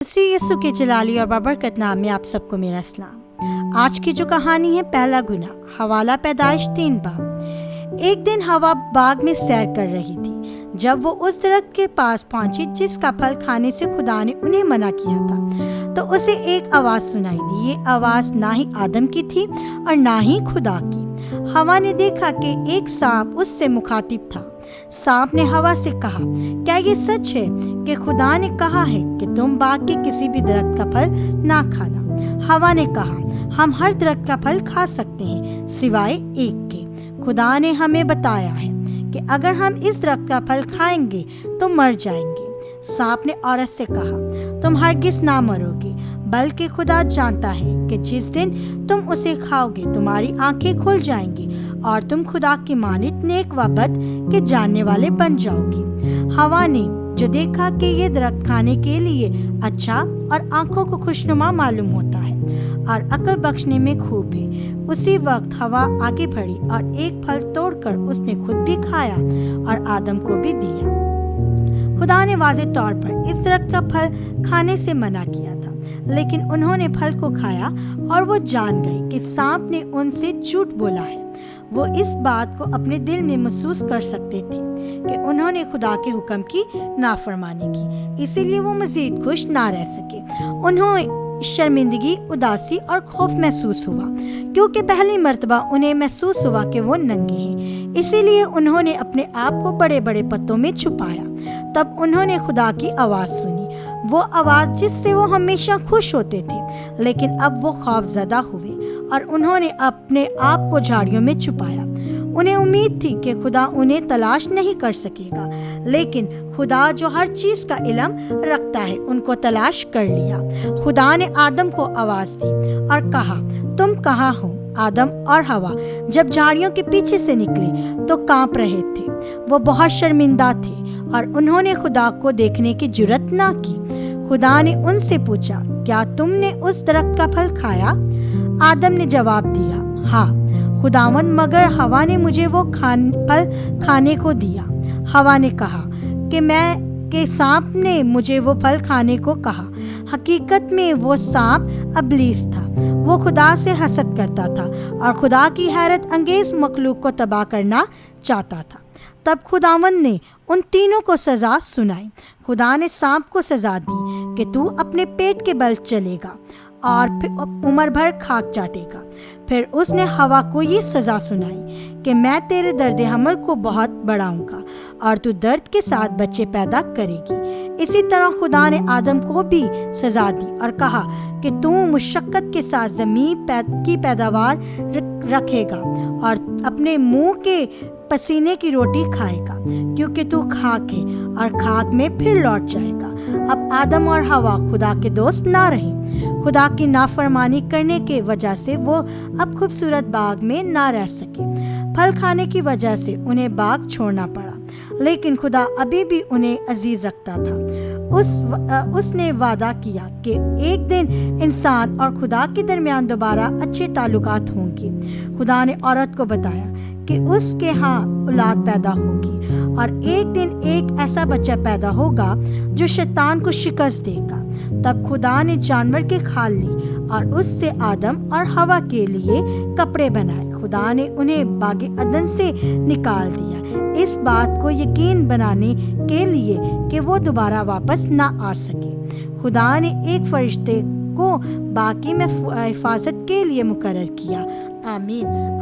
مسیح یسوع کے جلالی اور بابرکت نام میں آپ سب کو میرا سلام۔ آج کی جو کہانی ہے پہلا گناہ، حوالہ پیدائش 3 باب۔ ایک دن ہوا باغ میں سیر کر رہی تھی جب وہ اس درخت کے پاس پہنچی جس کا پھل کھانے سے خدا نے انہیں منع کیا تھا، تو اسے ایک آواز سنائی دی۔ یہ آواز نہ ہی آدم کی تھی اور نہ ہی خدا کی۔ ہوا نے دیکھا کہ ایک سانپ اس سے مخاطب تھا۔ سانپ نے ہوا سے کہا، کیا یہ سچ ہے کہ خدا نے کہا ہے کہ تم باغ کے کسی بھی درخت کا پھل نہ کھانا؟ ہوا نے کہا، ہم ہر درخت کا پھل کھا سکتے ہیں سوائے ایک کے۔ خدا نے ہمیں بتایا ہے کہ اگر ہم اس درخت کا پھل کھائیں گے تو مر جائیں گے۔ سانپ نے عورت سے کہا، تم ہرگز نہ مرو گے، بلکہ خدا جانتا ہے کہ جس دن تم اسے کھاؤ گے تمہاری آنکھیں کھل جائیں گی اور تم خدا کی مانند نیک و بد کے جاننے والے بن جاؤ گی۔ ہوا نے جو دیکھا کہ یہ درخت کھانے کے لیے اچھا اور آنکھوں کو خوشنما معلوم ہوتا ہے اور عقل بخشنے میں خوب ہے، اسی وقت ہوا آگے بڑھی اور ایک پھل توڑ کر اس نے خود بھی کھایا اور آدم کو بھی دیا۔ خدا نے واضح طور پر اس درخت کا پھل کھانے سے منع کیا تھا، لیکن انہوں نے پھل کو کھایا اور وہ جان گئے کہ سانپ نے ان سے جھوٹ بولا ہے۔ وہ اس بات کو اپنے دل میں محسوس کر سکتے تھے کہ انہوں نے خدا کے حکم کی نافرمانی کی، اسی لیے وہ مزید خوش نہ رہ سکے۔ انہیں شرمندگی، اداسی اور خوف محسوس ہوا، کیونکہ پہلی مرتبہ انہیں محسوس ہوا کہ وہ ننگے ہیں۔ اسی لیے انہوں نے اپنے آپ کو بڑے بڑے پتوں میں چھپایا۔ تب انہوں نے خدا کی آواز سنی، وہ آواز جس سے وہ ہمیشہ خوش ہوتے تھے، لیکن اب وہ خوف زدہ ہوئے اور انہوں نے اپنے آپ کو جھاڑیوں میں چھپایا۔ انہیں امید تھی کہ خدا انہیں تلاش نہیں کر سکے گا، لیکن خدا جو ہر چیز کا علم رکھتا ہے ان کو تلاش کر لیا۔ خدا نے آدم کو آواز دی اور کہا، تم کہاں ہو؟ آدم اور ہوا جب جھاڑیوں کے پیچھے سے نکلے تو کانپ رہے تھے، وہ بہت شرمندہ تھے اور انہوں نے خدا کو دیکھنے کی جرات نہ کی۔ خدا نے ان سے پوچھا، کیا تم نے اس درخت کا پھل کھایا؟ آدم نے جواب دیا، ہاں خداوند، مگر ہوا نے مجھے وہ پھل کھانے کو دیا۔ ہوا نے کہا کہ سانپ نے مجھے وہ پھل کھانے کو کہا۔ حقیقت میں وہ سانپ ابلیس تھا، وہ خدا سے حسد کرتا تھا اور خدا کی حیرت انگیز مخلوق کو تباہ کرنا چاہتا تھا۔ تب خداوند نے ان تینوں کو سزا سنائی۔ خدا نے سانپ کو سزا دی کہ تو اپنے پیٹ کے بل چلے گا اور پھر عمر بھر کھاک چاٹے گا۔ پھر اس نے ہوا کو یہ سزا سنائی کہ میں تیرے درد حمل کو بہت بڑھاؤں گا اور تو درد کے ساتھ بچے پیدا کرے گی۔ اسی طرح خدا نے آدم کو بھی سزا دی اور کہا کہ تو مشقت کے ساتھ زمین کی پیداوار رکھے گا اور اپنے منہ کے پسینے کی روٹی کھائے گا، کیونکہ تو خاک ہے اور خاک میں پھر لوٹ جائے گا۔ اب آدم اور ہوا خدا کے دوست نہ رہے۔ خدا کی نافرمانی کرنے کی وجہ سے وہ اب خوبصورت باغ میں نہ رہ سکے۔ پھل کھانے کی وجہ سے انہیں باغ چھوڑنا پڑا، لیکن خدا ابھی بھی انہیں عزیز رکھتا تھا۔ اس نے وعدہ کیا کہ ایک دن انسان اور خدا کے درمیان دوبارہ اچھے تعلقات ہوں گے۔ خدا نے عورت کو بتایا کہ اس کے ہاں اولاد پیدا ہوگی اور ایک دن ایک ایسا بچہ پیدا ہوگا جو شیطان کو شکست دے گا۔ تب خدا نے جانور کی کھال لی اور اس سے آدم اور ہوا کے لیے کپڑے بنائے۔ خدا نے انہیں باغ عدن سے نکال دیا، اس بات کو یقین بنانے کے لیے کہ وہ دوبارہ واپس نہ آ سکے۔ خدا نے ایک فرشتے کو باغ کی حفاظت کے لیے مقرر کیا۔ آمین۔